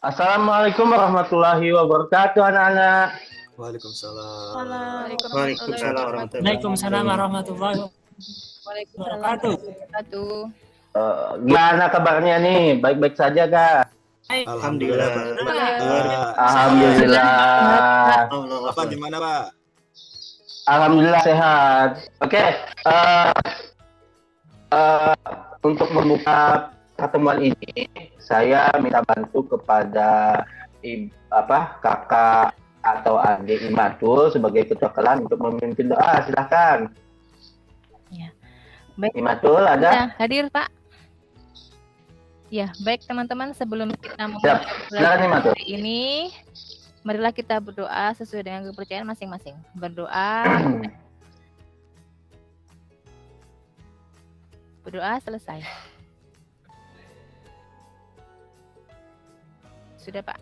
Assalamualaikum warahmatullahi wabarakatuh, anak-anak. Waalaikumsalam. Waalaikumsalam warahmatullahi Waalaikumsalam warahmatullahi Waalaikumsalam wabarakatuh. wabarakatuh. Gimana kabarnya nih? Baik-baik saja, Kak? Alhamdulillah, Pak. Alhamdulillah. Apa gimana, Pak? Alhamdulillah sehat. Oke, untuk membuka pertemuan ini, saya minta bantu kepada kakak atau adik Imatul sebagai ketua kelas untuk memimpin doa. Silahkan. Ya. Baik. Imatul ada? Ya, hadir, Pak. Ya, baik teman-teman, sebelum kita memulai Imatul. hari ini, marilah kita berdoa sesuai dengan kepercayaan masing-masing. Berdoa. Berdoa selesai. Sudah, Pak.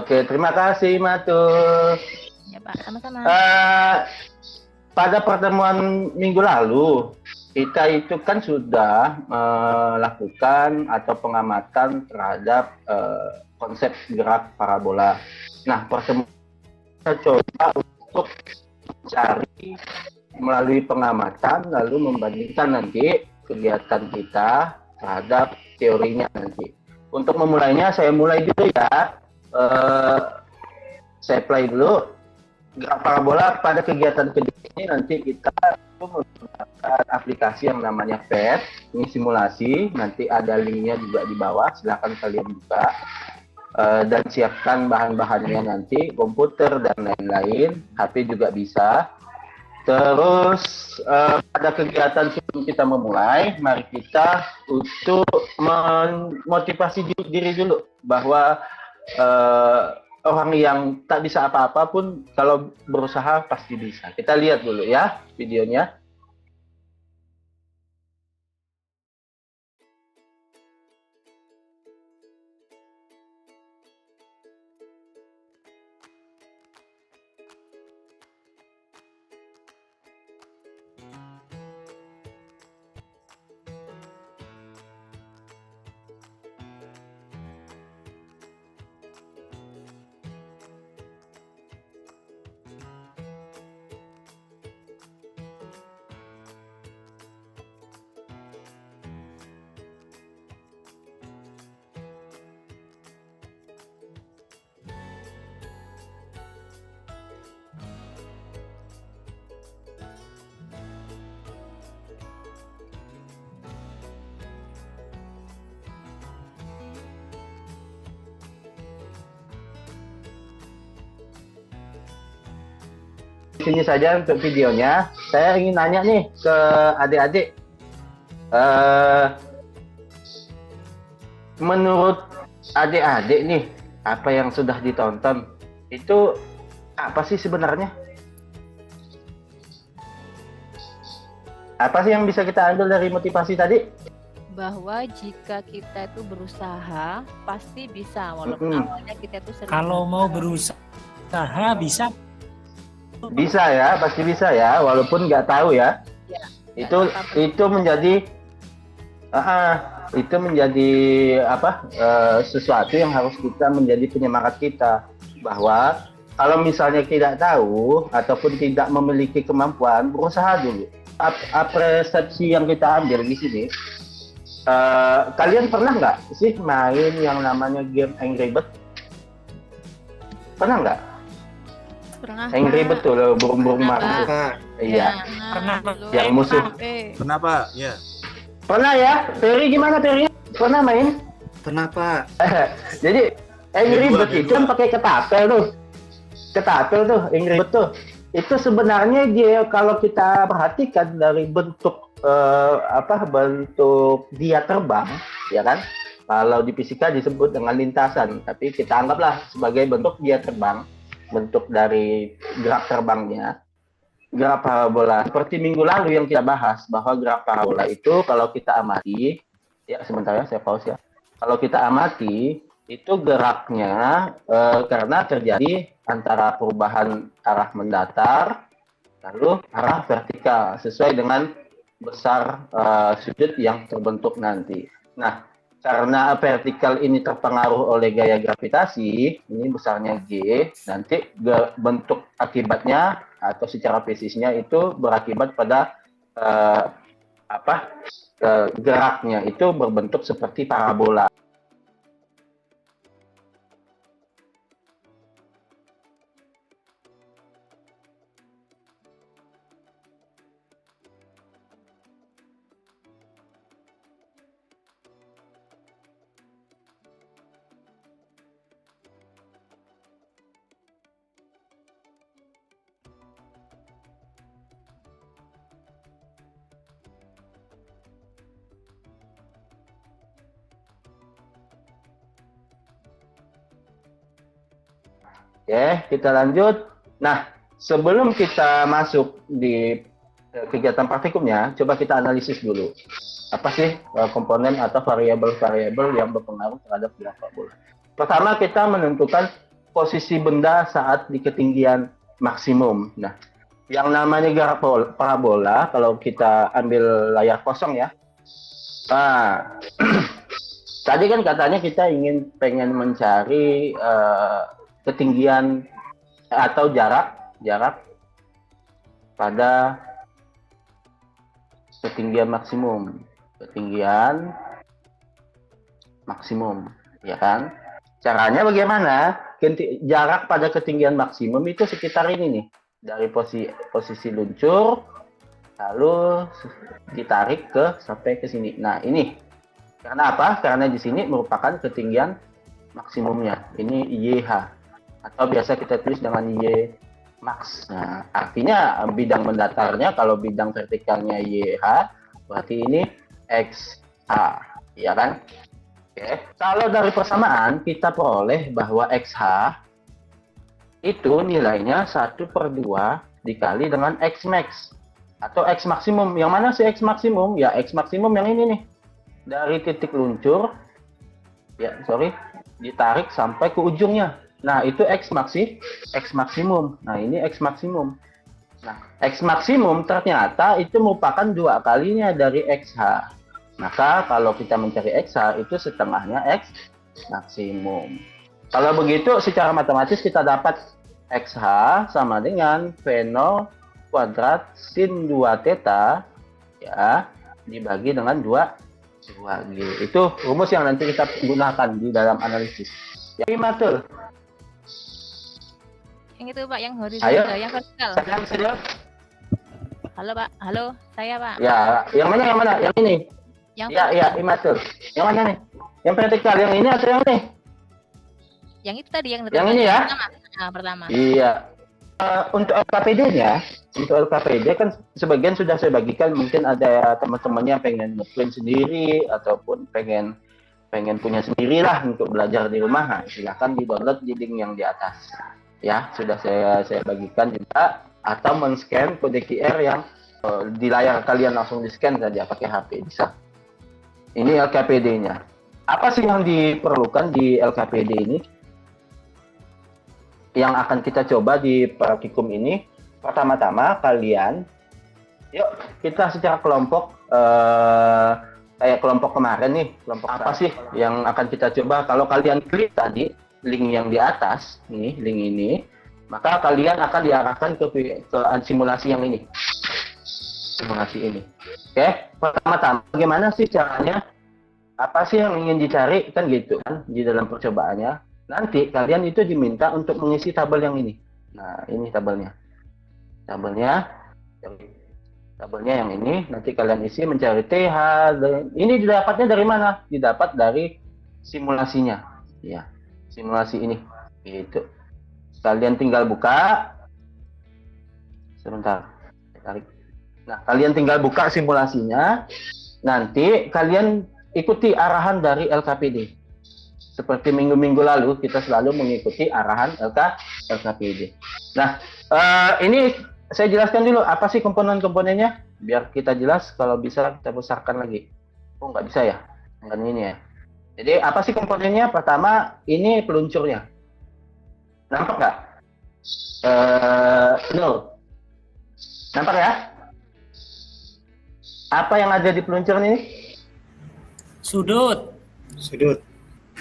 Oke, terima kasih Matul. Ya, Pak, sama-sama. Pada pertemuan minggu lalu, kita itu kan sudah melakukan atau pengamatan terhadap konsep gerak parabola. Nah, pertemuan kita coba untuk mencari melalui pengamatan, lalu membandingkan nanti kegiatan kita terhadap teorinya nanti. Untuk memulainya, saya mulai dulu ya. Saya play dulu. Gerak parabola pada kegiatan ini nanti kita menggunakan aplikasi yang namanya PET. Ini simulasi, nanti ada linknya juga di bawah. Silahkan kalian buka. Dan siapkan bahan-bahannya nanti, komputer dan lain-lain. HP juga bisa. Terus pada kegiatan sebelum kita memulai, mari kita untuk memotivasi diri dulu bahwa orang yang tak bisa apa-apa pun kalau berusaha pasti bisa. Kita lihat dulu ya videonya. Sini saja untuk videonya. Saya ingin nanya nih ke adik-adik. Menurut adik-adik nih, apa yang sudah ditonton itu apa sih sebenarnya? Apa sih yang bisa kita ambil dari motivasi tadi? Bahwa jika kita itu berusaha, pasti bisa. Walaupun awalnya kita itu sering. Kalau mau berusaha bisa. Bisa ya, pasti bisa ya, walaupun nggak tahu ya. Ya, itu menjadi sesuatu yang harus kita menjadi penyemangat kita, bahwa kalau misalnya tidak tahu ataupun tidak memiliki kemampuan, berusaha dulu. Persepsi yang kita ambil di sini, kalian pernah nggak sih main yang namanya game Angry Birds? Pernah nggak? Pernah. Angry Birds tuh, burung-burung marah. Iya. Pernah. Yang musuh. Pernah, Pak? Ya. Pernah ya? Ferry gimana Ferry? Pernah main? Pernah, Pak. Jadi Angry Birds itu kan pakai ketapel tuh. Angry Birds tuh. Itu sebenarnya dia kalau kita perhatikan dari bentuk bentuk dia terbang, ya kan? Kalau di fisika disebut dengan lintasan, tapi kita anggaplah sebagai bentuk dia terbang, bentuk dari gerak terbangnya. Gerak parabola seperti minggu lalu yang kita bahas, bahwa gerak parabola itu kalau kita amati, ya sebentar ya saya pause ya. Kalau kita amati itu geraknya karena terjadi antara perubahan arah mendatar lalu arah vertikal sesuai dengan besar sudut yang terbentuk nanti. Nah, karena vertikal ini terpengaruh oleh gaya gravitasi, ini besarnya G, nanti bentuk akibatnya atau secara fisiknya itu berakibat pada geraknya itu berbentuk seperti parabola. Oke, kita lanjut. Nah, sebelum kita masuk di kegiatan praktikumnya, coba kita analisis dulu. Apa sih komponen atau variabel-variabel yang berpengaruh terhadap gerak bola? Pertama, kita menentukan posisi benda saat di ketinggian maksimum. Nah, yang namanya gerak parabola, kalau kita ambil layar kosong ya. Nah, tadi kan katanya kita pengen mencari ketinggian atau jarak pada ketinggian maksimum, ya kan? Caranya bagaimana? Jarak pada ketinggian maksimum itu sekitar ini nih, dari posisi luncur, lalu ditarik sampai ke sini. Nah ini, karena apa? Karena di sini merupakan ketinggian maksimumnya. Ini YH. Atau biasa kita tulis dengan Y max. Nah, artinya bidang mendatarnya kalau bidang vertikalnya YH, berarti ini XH, ya kan? Oke. Kalau dari persamaan kita peroleh bahwa XH itu nilainya 1/2 dikali dengan X max atau X maksimum. Yang mana sih X maksimum? Ya X maksimum yang ini nih. Dari titik luncur ditarik sampai ke ujungnya. Nah, itu X maksimum. Nah, ini X maksimum. Nah, X maksimum ternyata itu merupakan 2 kalinya dari XH. Maka, kalau kita mencari XH, itu setengahnya X maksimum. Kalau begitu, secara matematis kita dapat XH sama dengan V0 kuadrat sin 2 theta, ya, dibagi dengan 2G. Itu rumus yang nanti kita gunakan di dalam analisis. Ya, betul. Yang itu Pak, yang horizontal, yang vertikal. Saya. Halo Pak, halo, saya Pak. Ya, yang mana? Yang ini. Yang ya, imatur. Yang mana nih? Yang vertikal, yang ini atau yang ini? Yang itu tadi, yang ini ya? Pertama. Iya. Untuk LKPD kan sebagian sudah saya bagikan. Mungkin ada teman-temannya pengen ngeprint sendiri ataupun pengen punya sendiri lah untuk belajar di rumah. Nah, silakan di-download di link yang di atas. Ya, sudah saya bagikan juga, atau men-scan kode QR yang di layar kalian langsung di-scan saja pakai HP bisa. Ini LKPD-nya. Apa sih yang diperlukan di LKPD ini? Yang akan kita coba di praktikum ini, pertama-tama kalian, yuk kita secara kelompok, kayak kelompok kemarin nih, kelompok apa sih yang akan kita coba? Kalau kalian klik tadi link yang di atas, nih link ini, maka kalian akan diarahkan ke simulasi yang ini, simulasi ini. Oke, pertama-tama bagaimana sih caranya? Apa sih yang ingin dicari, kan gitu kan di dalam percobaannya. Nanti kalian itu diminta untuk mengisi tabel yang ini. Nah, ini tabelnya yang ini. Nanti kalian isi mencari TH. Ini didapatnya dari mana? Didapat dari simulasinya, ya. Simulasi ini, gitu. Kalian tinggal buka. Sebentar, saya tarik. Nah, kalian tinggal buka simulasinya. Nanti kalian ikuti arahan dari LKPD. Seperti minggu-minggu lalu, kita selalu mengikuti arahan LKPD. Nah, ini saya jelaskan dulu apa sih komponen-komponennya, biar kita jelas. Kalau bisa kita besarkan lagi. Oh, nggak bisa ya? Nggak ini ya. Jadi, apa sih komponennya? Pertama, ini peluncurnya. Nampak nggak? Nol. Nampak ya? Apa yang ada di peluncur ini? Sudut. Sudut.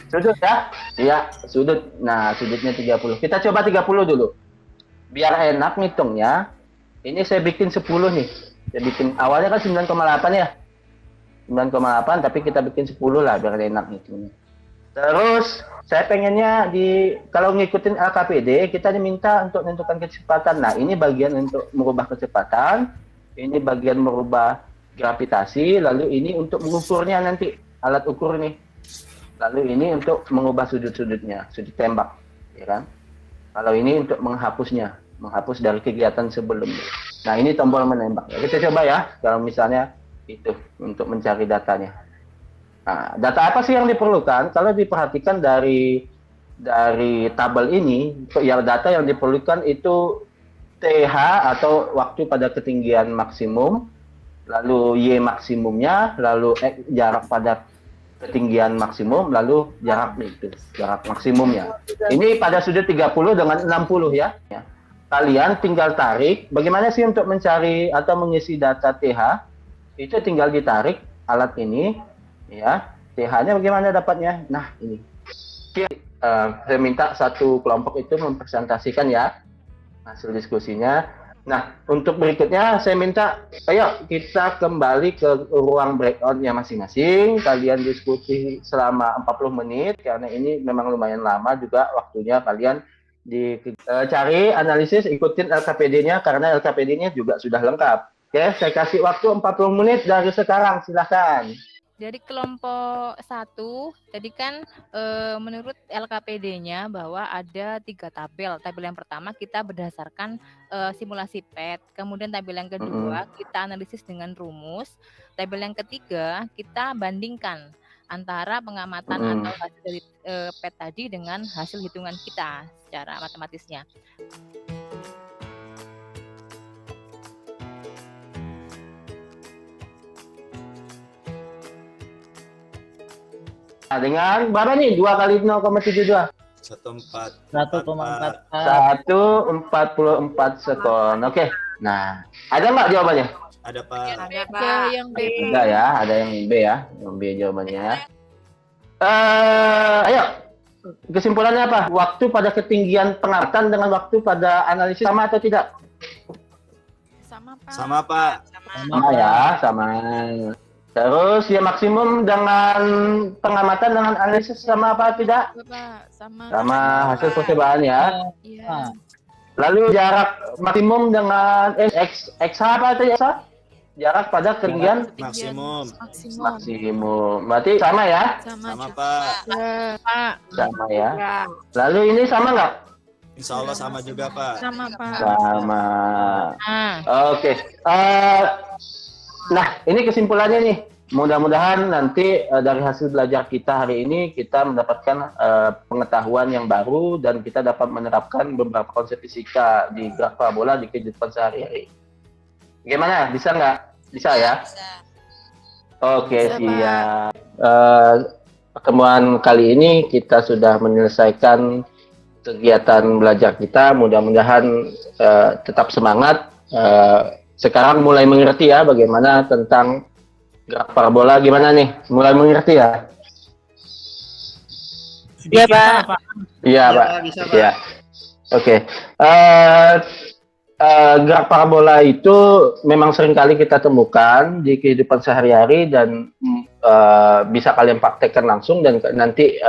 Sudut ya? Iya, sudut. Nah, sudutnya 30. Kita coba 30 dulu. Biar enak ngitungnya. Ini saya bikin 10 nih. Saya bikin awalnya kan 9,8 ya. 9,8 tapi kita bikin 10 lah biar enak ngitungnya. Terus saya pengennya kalau ngikutin LKPD kita diminta untuk menentukan kecepatan. Nah, ini bagian untuk merubah kecepatan, ini bagian merubah gravitasi, lalu ini untuk mengukurnya nanti alat ukur nih. Lalu ini untuk mengubah sudut-sudutnya, sudut tembak, ya kan? Kalau ini untuk menghapusnya, menghapus dari kegiatan sebelumnya. Nah, ini tombol menembak. Kita coba ya, kalau misalnya itu untuk mencari datanya. Nah, data apa sih yang diperlukan? Kalau diperhatikan dari tabel ini, yang data yang diperlukan itu TH atau waktu pada ketinggian maksimum, lalu Y maksimumnya, lalu jarak pada ketinggian maksimum, lalu jarak maksimumnya. Ini pada sudut 30 dengan 60 ya. Kalian tinggal tarik, bagaimana sih untuk mencari atau mengisi data TH? Itu tinggal ditarik alat ini, ya. TH-nya bagaimana dapatnya? Nah, ini. Oke, saya minta satu kelompok itu mempresentasikan ya hasil diskusinya. Nah, untuk berikutnya saya minta, ayo kita kembali ke ruang breakout-nya masing-masing. Kalian diskusi selama 40 menit, karena ini memang lumayan lama juga waktunya. Kalian cari analisis, ikutin LKPD-nya, karena LKPD-nya juga sudah lengkap. Oke, saya kasih waktu 40 menit dari sekarang, silahkan. Dari kelompok 1, tadi kan menurut LKPD-nya bahwa ada 3 tabel. Tabel yang pertama kita berdasarkan simulasi PET. Kemudian tabel yang kedua kita analisis dengan rumus. Tabel yang ketiga kita bandingkan antara pengamatan atau hasil dari PET tadi dengan hasil hitungan kita secara matematisnya. Nah, dengan berapa nih? 2 kali 0,72? 1,44 sekon. Oke. Nah, ada nggak jawabannya? Ada Pak. Ada yang B. Ada ya, ada yang B ya. Yang B jawabannya ya. Ayo. Kesimpulannya apa? Waktu pada ketinggian pengamatan dengan waktu pada analisis sama atau tidak? Sama Pak. Sama Pak. Sama ya, sama. Terus ya maksimum dengan pengamatan dengan analisis sama apa tidak? Sama hasil percobaan ya. Iya. Lalu jarak maksimum dengan X apa itu ya? Jarak pada ketinggian Maksimum. Berarti sama ya? Sama Pak. Sama ya. Lalu ini sama nggak? Insya Allah sama juga Pak. Sama Pak. Sama. Oke. Nah, ini kesimpulannya nih. Mudah-mudahan nanti dari hasil belajar kita hari ini kita mendapatkan pengetahuan yang baru dan kita dapat menerapkan beberapa konsep fisika di graf parabola di kehidupan sehari-hari. Bagaimana? Bisa nggak? Bisa ya? Oke, siap. Pertemuan kali ini kita sudah menyelesaikan kegiatan belajar kita. Mudah-mudahan tetap semangat. Sekarang mulai mengerti ya bagaimana tentang graf parabola, gimana nih? Mulai mengerti ya? Iya Pak. Iya Pak. Bisa Pak. Iya. Oke. Graf parabola itu memang sering kali kita temukan di kehidupan sehari-hari dan bisa kalian praktekkan langsung, dan nanti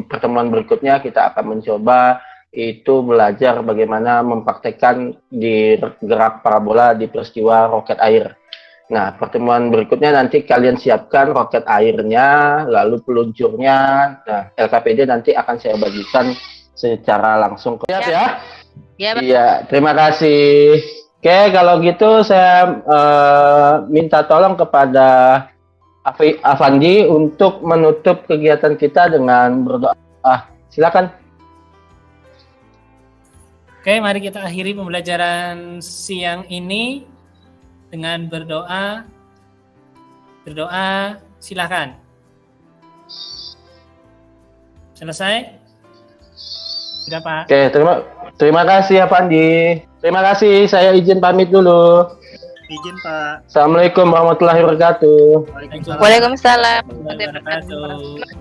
pertemuan berikutnya kita akan mencoba itu belajar bagaimana mempraktekkan di graf parabola di peristiwa roket air. Nah, pertemuan berikutnya nanti kalian siapkan roket airnya, lalu peluncurnya. Nah, LKPD nanti akan saya bagikan secara langsung. Siap ya? Iya, terima kasih. Oke, kalau gitu saya minta tolong kepada Afandi untuk menutup kegiatan kita dengan berdoa. Silakan. Oke, mari kita akhiri pembelajaran siang ini dengan berdoa. Berdoa, silakan. Selesai? Sudah Pak. Oke, terima kasih ya Pandi. Terima kasih, saya izin pamit dulu. Izin Pak. Assalamualaikum warahmatullahi wabarakatuh. Waalaikumsalam. Waalaikumsalam.